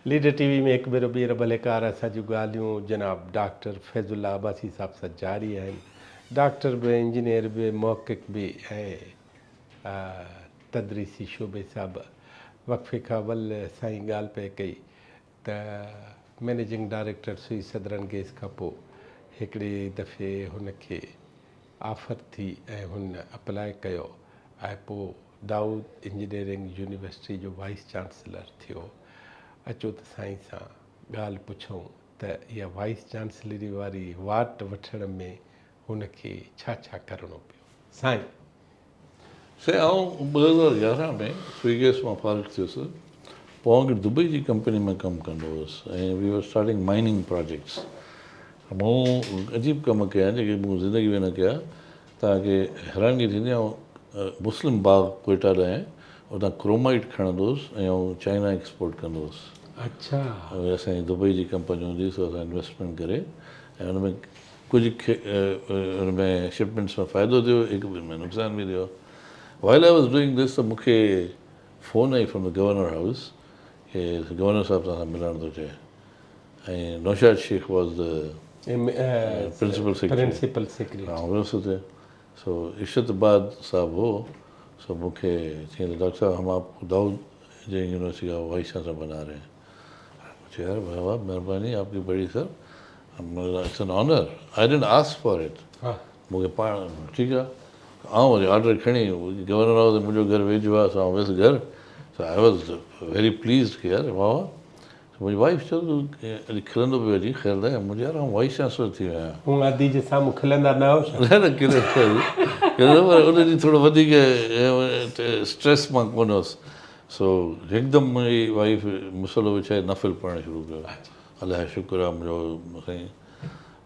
Leader TV में हिकु भेरो ॿीहर भलेकार असांजूं ॻाल्हियूं जनाब डॉक्टर फैज़ुल्ला अब्बासी साहब सां जारी आहिनि। डॉक्टर बि इंजीनियर बि मोहक़िक़ बि ऐं तदरीसी शोबे सां बि वक़फ़े खां अवल साईं ॻाल्हि पिए कई त मैनेजिंग डायरेक्टर सुई सदरन गैस खां पोइ हिकिड़े दफ़े हुनखे ऑफर थी ऐं हुन अप्लाई कयो ऐं पोइ दाऊद इंजीनियरिंग यूनिवर्सिटी जो वाइस चांसलर थियो। अचो त साईं सां ॻाल्हि पुछूं त इहा वाइस चांसलरी वारी वाट वठण में हुनखे छा छा करिणो पियो। साईं आउं 2011 में सुई गैस मां फारिग थियुसि, पोइ हिकिड़ी दुबई जी कंपनी में कमु कंदो हुउसि ऐं we were starting mining projects. मूं अजीब कम कया आहिनि जेके मूं ज़िंदगी में न कया। तव्हांखे हैरानगी थींदी आहे, मुस्लिम बाग कोयटा ॾांहुं उतां क्रोमाइट खणंदो हुउसि ऐं चाइना एक्सपोर्ट कंदो हुउसि। अच्छा असांजी दुबई जी कंपनी हूंदी हुई, सो असां इन्वेस्टमेंट करे ऐं हुनमें कुझु हुनमें शिपमेंट्स में फ़ाइदो थियो, हिकु ॿिनि में नुक़सानु बि थियो। While I was doing this त मूंखे फ़ोन आई फ्रॉम द गवर्नर हाउस कि गवर्नर साहिब सां मिलण थो चए ऐं Naushad Shaikh was the principal secretary. हा वियुसि हुते। सो इश्तबाद साहब हो, सो मूंखे चई त डॉक्टर साहब हम आपको दाऊद यूनिवर्सिटी का वाइस चांसलर बना रहे हैं। मुझे यार बाबा मेहरबानी आपकी बड़ी sir, it's an honour, I didn't ask for it. मूंखे पाण ठीकु आहे, आउं वरी ऑर्डर खणी गवर्नर हाउस मुंहिंजो घरु वेझो आहे, असां वियुसि घरु। सो आई वॉज वेरी प्लीज़ड कि यार बाबा, मुंहिंजी वाइफ चयो तूं अॼु खिलंदो पियो अची ख़ैर त मुंहिंजो यार आउं वाइस चांसलर थी वियो आहियां। हूअं आदि जे साम्हूं खिलंदा न हो न न खिलंदो पर उन ॾींहुं थोरो वधीक स्ट्रेस मां कोन हुउसि। सो हिकदमि मुंहिंजी वाइफ मुसलो विछाए नफ़िल पढ़णु शुरू कयो। अलाह शुक्र आहे मुंहिंजो साईं।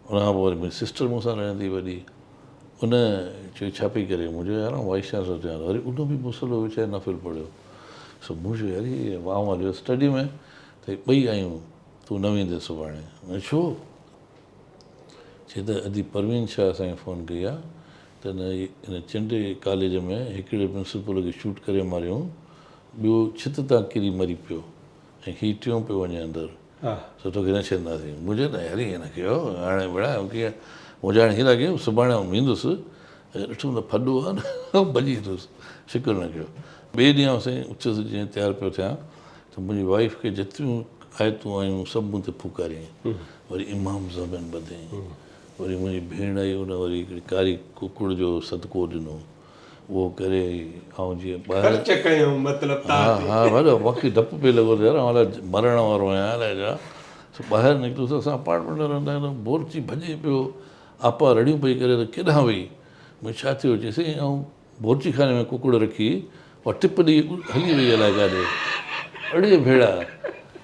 उनखां पोइ वरी मुंहिंजी सिस्टर मूंसां रहंदी वॾी, उन चयो छा पई करे, मुंहिंजो यार वाइस चांसलर थियो आहे, वरी उन बि मुसलो विछाए नफ़िल पढ़ियो। सो मूं चयो यार आउं हलियो स्टडी में, त ॿई आयूं तूं न वेंदे सुभाणे। छो? चए त अॼु परवीन शाह असांखे फ़ोन कई आहे त हिन चंडे कॉलेज में हिकिड़े प्रिंसिपल खे शूट करे मारियऊं, ॿियो छित तां किरी मरी पियो ऐं हीउ टियों पियो वञे अंदरि। सो तोखे न छॾंदासीं। मुंहिंजो त यार ईअं न कयो, हाणे बड़ा कीअं मुंहिंजा हाणे हीअं था कयूं, सुभाणे आउं वेंदुसि, ॾिठुमि त फॾो आहे न भॼी वियुसि, शिकुरु न कयो। ॿिए ॾींहुं साईं उथुसि जीअं तयारु पियो थियां त मुंहिंजी वाइफ खे जेतिरियूं आयतूं आयूं सभु मूं ते फुकारियईं, वरी इमाम ज़बैन ॿधईं, वरी मुंहिंजी भेण आई, उन वरी हिकिड़ी कारी कुकुड़ जो सदको ॾिनो, उहो करे ऐं जीअं ॿाहिरि हा भले मूंखे डपु पियो लॻो त यार अलाए मरण वारो आहियां अलाए छा। सो ॿाहिरि निकितुसि, असां अपार्टमेंट में रहंदा आहियूं, बोरची भॼे पियो, आपा रड़ियूं पई करे त केॾांहुं वई, मुंहिंजो छा थियो चईं ऐं बोरची खाने में कुकुड़ रखी और टिप ॾेई हली वई अलाए काॾे, अड़े भेड़ा।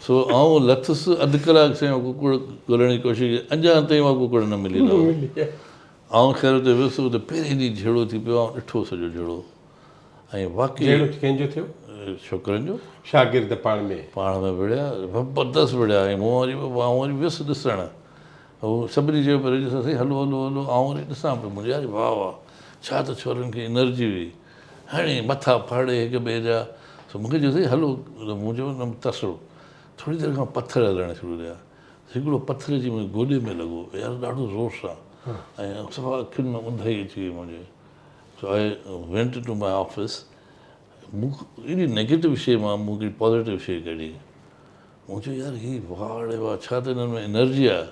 सो आउं लथुसि, अधु कलाक सां कुकुड़ ॻोल्हण जी कोशिशि कई, अञा ताईं उहा कुकुड़ न मिली। आउं ख़ैर हुते वियुसि, हुते पहिरें ॾींहुं झेड़ो थी पियो, ऐं ॾिठो सॼो झेड़ो ऐं वाक़ई कंहिंजो थियो? छोकिरनि जो शागिर्द पाण में विढ़िया, ज़बरदस्तु विढ़िया। ऐं मूं वरी वरी वियुसि ॾिसणु, उहो सभिनी चयो पियो ॾिसां साईं हलो हलो हलो, ऐं वरी ॾिसां पियो, मुंहिंजो यार वाह वाह छा त छोरनि खे एनर्जी हुई, हाणे मथां फाड़े हिक ॿिए जा। सो मूंखे चयो साईं हलो, मूं चयो न तसिरो, थोरी देरि खां पथर हलणु शुरू थिया, हिकिड़ो पथर जी मुंहिंजे गोॾे में लॻो यार ॾाढो ज़ोर सां, ऐं सफ़ा अखियुनि में ऊंधाई अची वई मुंहिंजे। So I went to my office, मूं एॾी नेगेटिव शइ मां मूं हिकिड़ी पॉज़िटिव शइ कढी। मूं चयो यार हीअ वाह रे वाह, छा त हिननि में एनर्जी आहे,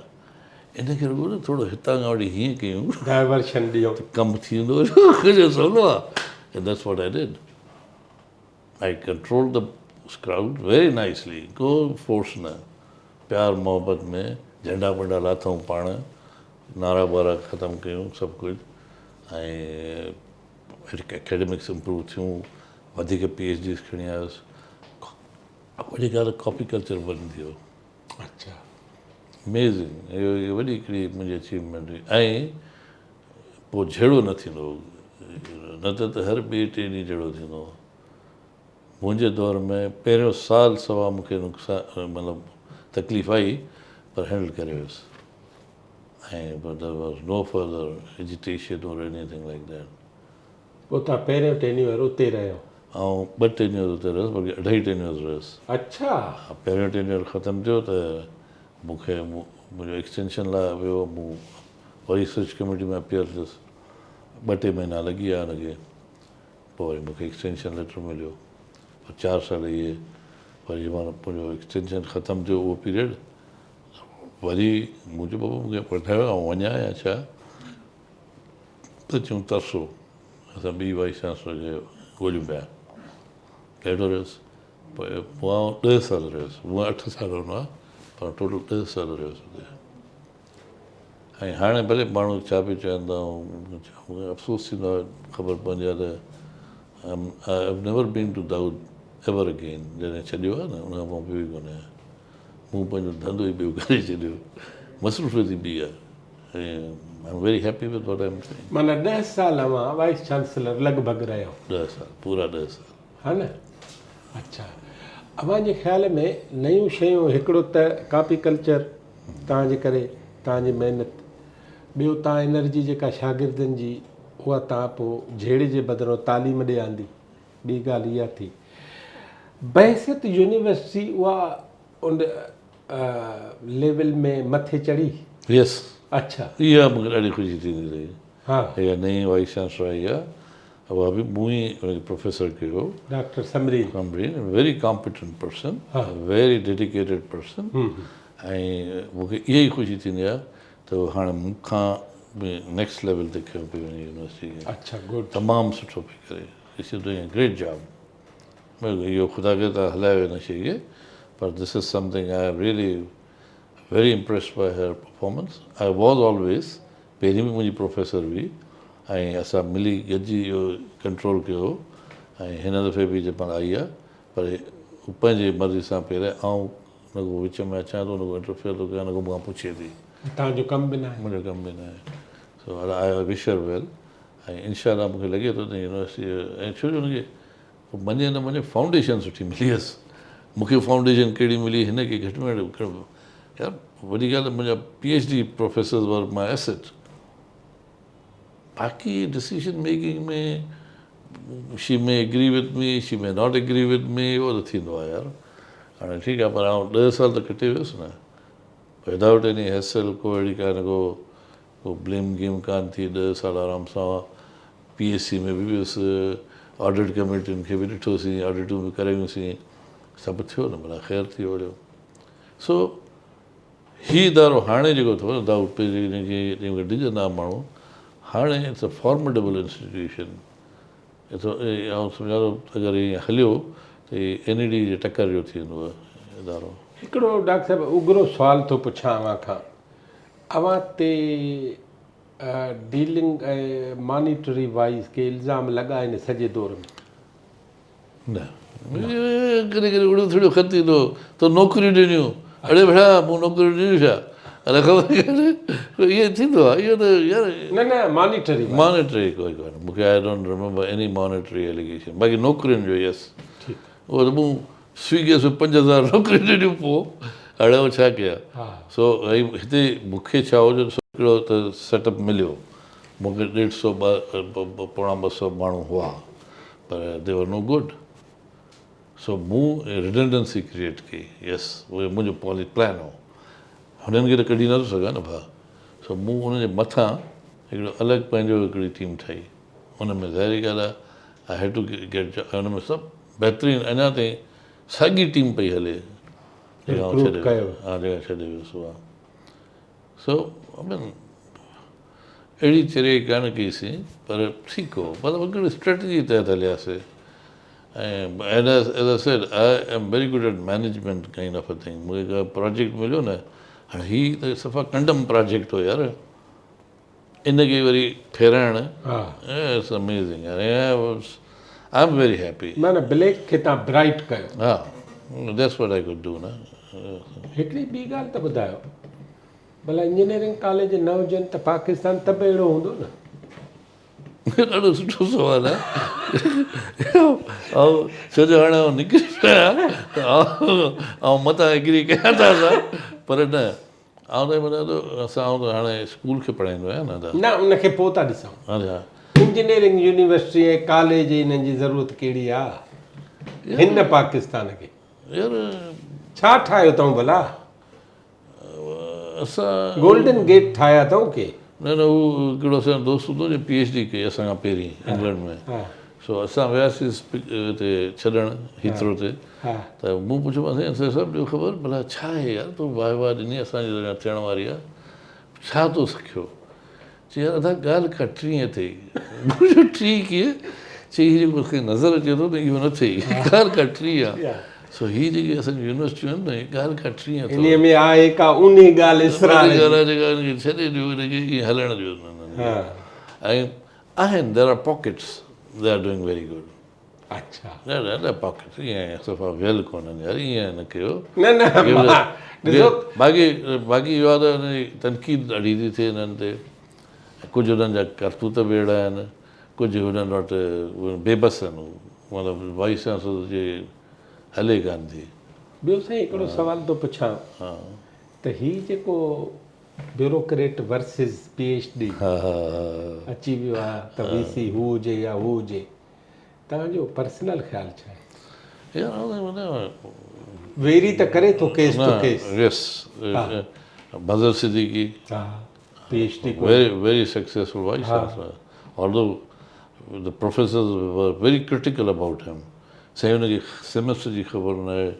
इनखे रुॻो न थोरो हितां खां वठी हीअं कयूं डाइवर्शन ॾियो त कमु थी वेंदो सवलो आहे। And that's what I did. I controlled the crowd very nicely, को फोर्स न, प्यार मोहबत में झंडा वंडा लाथऊं पाण, नारा वारा ख़तमु कयूं सभु कुझु, ऐं एकेडमिक्स इम्प्रूव थियूं, वधीक PhDs खणी आयुसि। वॾी ॻाल्हि कॉपी कल्चर बंदि थी वियो। अच्छा अमेज़िंग, इहो वॾी हिकिड़ी मुंहिंजी अचीवमेंट हुई। ऐं पोइ झेड़ो न थींदो, न त हर ॿिए टे ॾींहुं जहिड़ो थींदो। मुंहिंजे दौर में पहिरियों साल सवा मूंखे नुक़सानु मतिलबु तकलीफ़ आई, पर हैंडल करे वियुसि, ऐं there was no further agitation और एनीथिंग लाइक दैट। पोइ तव्हां पहिरियों टेन्यूअर उते रहियो? ऐं 2 टेन्योर हुते रहियुसि, बल्कि 2.5 टेन्योर रहियुसि। अच्छा, पहिरियों टेन्योर ख़तमु थियो त मूंखे मुंहिंजो एक्सटेंशन लाइ वियो, मूं वरी सर्च कमेटी में अपियर थियुसि, 2-3 महीना लॻी विया हुनखे, पोइ वरी मूंखे एक्सटेंशन लेटर मिलियो, 4 साल इहे, वरी जंहिं महिल मुंहिंजो एक्सटेंशन ख़तमु थियो उहो पीरियड, वरी मूं चयो बाबा मूंखे पढ़ायो ऐं वञा या छा, त चयूं तरसो, असां ॿी वाइस चांसलर खे ॻोल्हियूं पिया, कहिड़ो रहियुसि, पोइ आउं 10 साल रहियुसि, हूअं 8 साल हूंदो आहे, पर टोटल 10 साल रहियुसि हुते। ऐं हाणे भले माण्हू छा बि चवंदा, मूंखे अफ़सोस थींदो आहे, ख़बर पवंदी आहे त I have never been to Dawood ever again, जॾहिं छॾियो आहे न उन खां पोइ बि कोन्हे, मूं पंहिंजो धंधो ई ॿियो करे छॾियो, मसरूफ़ियत ई ॿी आहे, ऐं I am very happy with what I am doing. माना 10 साल मां वाइस चांसलर लॻभॻि रहियो, 10 साल, पूरा 10 साल। हा न। अच्छा, अव्हांजे ख़्याल में नयूं शयूं, हिकिड़ो त कॉपी कल्चर तव्हांजे करे, तव्हांजी महिनत, ॿियो तव्हां एनर्जी जेका शागिर्दनि जी, उहा तव्हां पोइ झेड़े जे बदिरां तालीम ॾे आंदी, ॿी ॻाल्हि इहा थी। बहसियत यूनिवर्सिटी उहा उन लेवल में मथे चढ़ी? यस। अच्छा, इहा मूंखे ॾाढी ख़ुशी थींदी रही, हा, इहा नई वाइस चांसलर आई आहे, उहा बि मूं ई हुनखे प्रोफेसर कयो, doctor Samreen. Very competent person, हा। वेरी डेडिकेटेड पर्सन, ऐं मूंखे इहा ई ख़ुशी थींदी आहे त हाणे मूंखां बि नेक्स्ट लेवल ते खयो पई वञे यूनिवर्सिटी खे, अच्छा, गुड। तमामु सुठो पई करे, it's doing a great job. इहो ख़ुदा खे त हलायो हिन शइ खे, पर this is something I am really very impressed by her performance. I was always, पहिरीं बि मुंहिंजी प्रोफेसर हुई, ऐं असां मिली गॾिजी इहो कंट्रोल कयो, ऐं हिन दफ़े बि जंहिं महिल आई आहे, पर हू पंहिंजे मर्ज़ी सां पहिरियों आउं न को विच में अचां थो, न को इंटरफेयर थो कयां, न को मूंखां पुछे थी, तव्हांजो कमु बि न आहे। मुंहिंजो कमु बि न आहे। सो आई विश हर वेल, ऐं इनशाला मूंखे लॻे थो त यूनिवर्सिटी, ऐं छो जो हुनखे मञे न मञे फाउंडेशन सुठी मिली हुअसि, मूंखे फाउंडेशन कहिड़ी मिली, हिनखे घटि में घटि यार, वॾी ॻाल्हि मुंहिंजा PhD professors were my asset, बाक़ी डिसीजन मेकिंग में she may agree with me, she may not agree with me, उहो त थींदो आहे यार। हाणे ठीकु आहे, पर आउं 10 साल त कटे वियुसि न, विदाउट एनी हैसल, को अहिड़ी का न को ब्लेम गेम कान थी, 10 साल आराम सां PSC में बि वियुसि, ऑडिट कमेटियुनि खे बि ॾिठोसीं, ऑडिटूं बि करायूंसीं, सभु थियो न, भला ख़ैरु थी वियो। सो ही इदारो हाणे जेको अथव न, दाऊद पहिरीं हिनखे ॾिजंदा माण्हू, हाणे इट्स अ फॉर्मेडेबल इंस्टीट्यूशन, आउं सम्झां थो अगरि ईअं हलियो त NED जे टकर जो थी वेंदो इदारो। हिकिड़ो डॉक्टर साहिबु उग्रो सुवाल थो पुछां अव्हां खां, अव्हां ते डीलिंग ऐं मॉनिटरी वाइज़ के इल्ज़ाम लॻा आहिनि सॼे दौर में? न, कॾहिं कॾहिं उड़ियो थोड़ियो ख़त ईंदो त नौकरियूं ॾिनियूं, अड़े भला मूं नौकरियूं ॾिनियूं छा, अलाए ख़बर, इहो थींदो आहे, इहो त यार न मॉनिटरी मॉनिटरी कोई कोन्हे, मूंखे I don't remember any monetary allegation, बाक़ी नौकरियुनि जो यस, उहो त मूं स्विगीअ से 5000 नौकरियूं ॾिनियूं, पोइ हाणे उहो छा कया। सो भई हिते मूंखे छा हो जो हिकिड़ो त सेटअप मिलियो, मूंखे 150 पोणा 200 माण्हू हुआ, पर दे वर नो गुड, सो मूं रिडंडेंसी क्रिएट कई, यस, उहो मुंहिंजो प्लान हो, हुननि खे त कढी नथो सघां न भाउ, सो मूं हुनजे मथां हिकिड़ो अलॻि पंहिंजो हिकिड़ी टीम ठाही, हुन में ज़ाहिरी ॻाल्हि आहे आई हैड टू गेट, हुन में सभु बहितरीनु, अञा ताईं साॻी टीम पई हले, हा, जॻह छॾे वियुसि उहा। सो अहिड़ी चरे कान कईसीं, पर ठीकु हो, मतिलबु हिकिड़ी स्ट्रेटजी तहत हलियासीं, ऐं as I said I am very good at management kind of a thing, मूंखे का प्रोजेक्ट मिलियो न, हाणे हीउ त सफ़ा कंडम प्रोजेक्ट हो यार, इनखे वरी फेराइणु, इट्स अमेज़िंग यार, आई एम वेरी हैप्पी। माना ब्लैक खे तव्हां ब्राइट कयो। हा, that's what I could do न। हिकिड़ी ॿी ॻाल्हि त ॿुधायो, भला इंजीनियरिंग कॉलेज न हुजनि त पाकिस्तान त बि अहिड़ो हूंदो न? ॾाढो सुठो सुवालु आहे, ऐं छो जो हाणे निकिरी पिया ऐं मथां एग्री कयां था असां, पर न, आउं त मञा थो, असां त हाणे स्कूल खे पढ़ाईंदो आहियां न, न उनखे पोइ था ॾिसूं। अच्छा, इंजीनियरिंग यूनिवर्सिटी ऐं कॉलेज इन्हनि जी ज़रूरत कहिड़ी आहे हिन पाकिस्तान खे? यार छा ठाहियो अथऊं भला? असां गोल्डन गेट ठाहिया अथऊं के? न न हू हिकिड़ो असांजो दोस्त हूंदो जो PhD कई असां खां पहिरीं इंग्लैंड में। हा सो असां वियासीं हिते छॾणु हीथरो ते, हा त मूं पुछियोमांसि साईं साहिबु ॾियो ख़बर भला छा आहे यार, तूं वाह वाह ॾिनी असांजी अञा थियण वारी आहे, छा तो सिखियो? चई यार अदा ॻाल्हि का टीह अथई। टी कीअं? चई हीअ जेको मूंखे नज़र अचे थो त इहो न अथई, ॻाल्हि का टीह आहे। सो हीअ जेकी असांजी यूनिवर्सिटियूं आहिनि न, ॻाल्हि का टीह अथव। इन में आहे का उन ॻाल्हि इसरार जी। ॻाल्हि आहे जेका हिनखे छॾे ॾियो, हिनखे ईअं हलण ॾियो। हा ऐं आहिनि there are pockets they are doing very good. अच्छा ॾाढा पॉकेट्स ईअं सफ़ा वियल कोन्हनि यार, ईअं न कयो। न न ॾिसो बाक़ी इहो आहे त हिनजी तनक़ीद ॾाढी थी थिए हिननि ते, कुझु हुननि जा करतूत बि अहिड़ा आहिनि, कुझु हुननि वटि बेबस आहिनि, मतिलबु वाइस चांसलर जे हले कान थी। ॿियो साईं हिकिड़ो सुवाल थो पुछां हा त हीउ जेको ब्यूरोक्रेट वर्सिस PhD हा हा अची वियो आहे त VC हू हुजे या हू हुजे, तव्हांजो पर्सनल ख़्यालु छा आहे? यार वेरी त करे थो केस टू केस। यस मज़र सिद्दीकी हा PhD very successful vice chancellor, although the professors were very critical about him. साईं हुनखे सेमेस्टर जी ख़बर न आहे,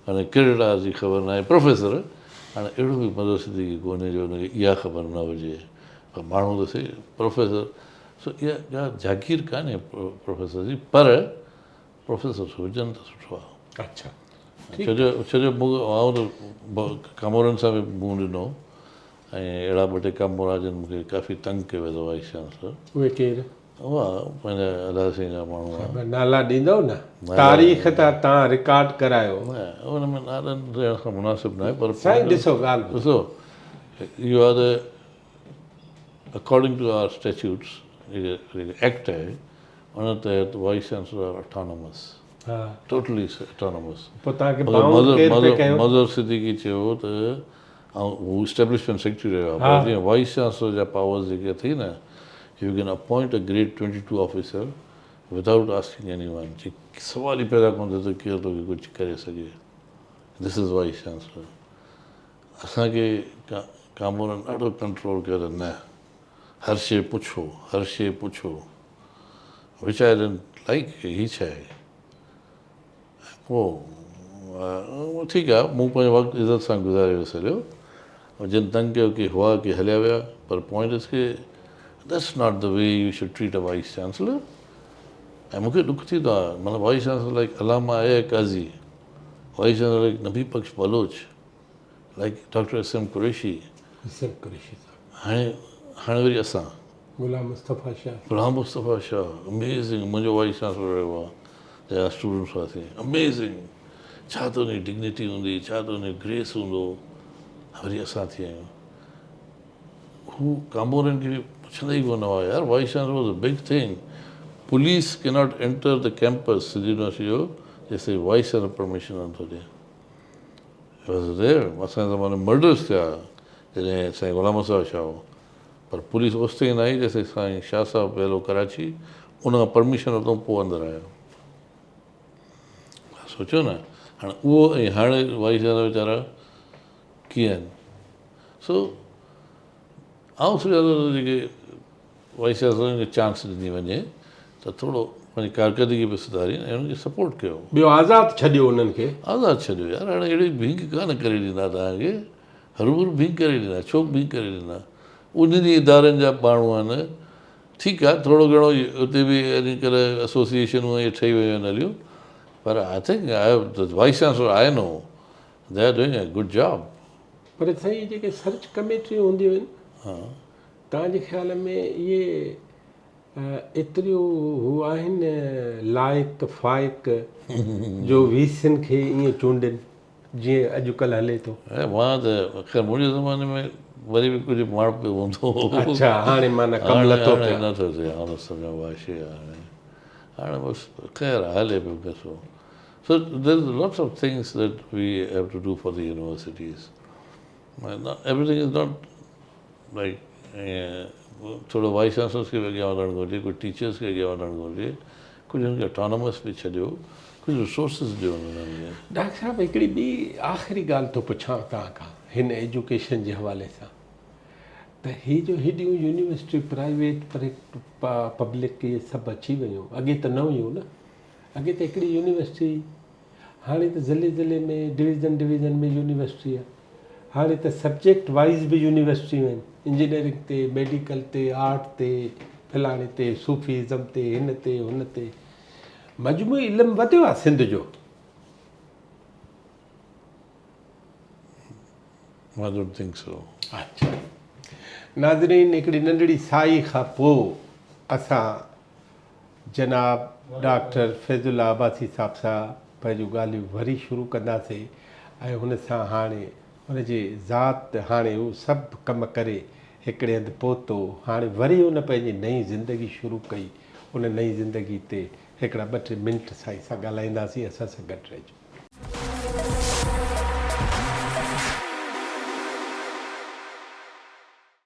हाणे क्रेडिट जी ख़बर न आहे, प्रोफेसर हाणे अहिड़ो बि मज़र सिद्दीकी कोन्हे जो हुनखे इहा ख़बर न हुजे, पर माण्हू त सही प्रोफेसर। सो इहा ॻाल्हि जागीर कान्हे प्रोफेसर जी, पर प्रोफेसर हुजनि त सुठो आहे। अच्छा छोजो आउं त कामोरनि सां बि मुंहुं ॾिनो, ऐं अहिड़ा ॿ टे कम हुआ जिन मूंखे काफ़ी तंग कयो वेंदो वाइस चांसलर। उहे केरु? उहा पंहिंजा अलाह सिंह जा माण्हू आहे। नाला ॾींदव न? तारीख़ त तव्हां रिकॉर्ड करायो। न हुन में नालनि ॾियण खां मुनासिबु न आहे, पर साईं ॾिसो ॻाल्हि ॾिसो इहो आहे त अकॉर्डिंग टू आवर स्टैच्यूट्स, जेके एक्ट आहे उन तहत वाइस चांसलर आर ऑटोनॉमस, हा टोटली ऑटोनॉमस। पोइ तव्हांखे बाउंड केरु पिए कयो? मज़र सिद्दीकी चयो त ऐं हू इस्टेब्लिशमेंट सेक्रेटरी रहियो आहे, पर जीअं वाइस चांसलर जा पावर्स जेके अथई न, you can appoint a grade 22 officer without asking anyone. सवाल ई पैदा कोन थिए त केरु तोखे कुझु करे सघे। This is wise chancellor. असांखे कामोरनि ॾाढो कंट्रोल कयो त न, हर शइ पुछो, हर शइ पुछो, विच आई डिडंट लाइक ही छा आहे। पोइ ठीकु आहे, मूं पंहिंजो वक़्तु इज़त सां गुज़ारे वियो सॼो, ऐं जिन तंग कयो की हुआ की हलिया विया, पर पॉइंट इज़ के that's not the way you should treat a vice chancellor. ऐं मूंखे ॾुख थींदो आहे, मतिलबु vice chancellor like Allama Qazi, vice chancellor like Nabi Bakhsh Baloch, like doctor SM Qureshi, हाणे वरी असां गुलाम मुस्तफ़ा शाह। गुलाम मुस्तफ़ा शाह अमेज़िंग, मुंहिंजो वाइस चांसलर रहियो आहे, जंहिं स्टूडेंट्स हुआसीं, अमेज़िंग, छा त हुनजी डिग्निटी हूंदी, छा त हुनजो ग्रेस हूंदो। वरी असां थी आहियूं, हू कामोरनि खे पुछंदा ई कोन हुआ यार, wise chancellor was a big thing. Police can not enter the campus Sindhi university जो जेसिताईं वाइस चांसलर परमिशन नथो ॾिए। असांजे ज़माने में मर्डर्स थिया जॾहिं साईं गुलाम मुस्तफ़ा शाह हो, पर पुलिस ओसिताईं न आई जेसिताईं साईं शाह साहिबु पहिरियों कराची, उनखां परमिशन वरितऊं, पोइ अंदरि आयो। सोचियो न, हाणे उहो ऐं हाणे वाइस चांसलर वीचारा कीअं आहिनि। सो आउं सोचियां थो जेके वाइस चांसलर खे चांस ॾिनी वञे त थोरो पंहिंजी कारकर्दगी बि सुधारीनि ऐं हुनखे सपोर्ट कयो। ॿियो आज़ादु छॾियो उन्हनि खे? आज़ादु छॾियो यार, हाणे अहिड़ी भींग कान करे ॾींदा तव्हांखे, हरूभरू भींग करे ॾींदा, छो भींग करे ॾींदा? उन्हनि इदारनि जा माण्हू आहिनि, ठीकु आहे थोरो घणो उते बि अॼुकल्ह एसोसिएशनूं इहे ठही वियूं आहिनि हलियूं, पर आई थिंक वाइस चांसलर आहे no, they are doing a good job. पर साईं जेके सर्च कमेटियूं हूंदियूं आहिनि, हा तव्हांजे ख़्याल में इहे एतिरियूं हू आहिनि लाइक़ फ़ाइक़ जो VCनि खे ईअं चूंडनि जीअं अॼुकल्ह हले थो? ऐं मां त ख़ैर मुंहिंजे ज़माने में वरी बि कुझु माण पियो हूंदो हो। अच्छा हाणे माना कमु नथो थिए? नथो थिए, हाणे सम्झो वाशे आहे, हाणे बसि ख़ैर हले पियो पैसो। So there is lots of things that we have to do for the universities. Everything is not like थोरो वाइस चांसलर्स खे बि अॻियां वधणु घुरिजे, कुझु टीचर्स खे अॻियां वधणु घुरिजे, कुझु हुनखे ऑटोनमस बि छॾियो, कुझु रिसोर्सिस ॾियो हुननि खे। डॉक्टर साहब हिकिड़ी ॿी आख़िरी ॻाल्हि थो पुछां तव्हां खां हिन एजुकेशन जे हवाले सां, त ही जो हेॾियूं यूनिवर्सिटियूं प्राइवेट पब्लिक इहे सभु अची वियूं, अॻे त न हुयूं न। अॻे त हिकिड़ी यूनिवर्सिटी, हाणे त ज़िले ज़िले में डिवीज़न डिवीज़न में यूनिवर्सिटी आहे। हाणे त सब्जेक्ट वाइज़ बि यूनिवर्सिटियूं आहिनि, इंजीनियरिंग ते, मेडिकल ते, आर्ट ते, फलाणे ते, सूफ़ीज़म ते, हिन ते हुन ते। मजमूई इल्मु वधियो आहे सिंध जो। I don't think so. अच्छा नाज़रीन, हिकिड़ी नंढड़ी साई खां पोइ असां जनाब डॉक्टर फैज़ुल्ला अब्बासी साहब सां पंहिंजूं ॻाल्हियूं वरी शुरू कंदासीं ऐं हुन सां हाणे हुनजे ज़ात हाणे उहो सभु कम करे हिकिड़े हंधि पहुतो, हाणे वरी हुन पंहिंजी नई ज़िंदगी शुरू कई। उन नई ज़िंदगी ते हिकिड़ा 2-3 मिंट साईं सां ॻाल्हाईंदासीं, असां सां गॾु रहिजो।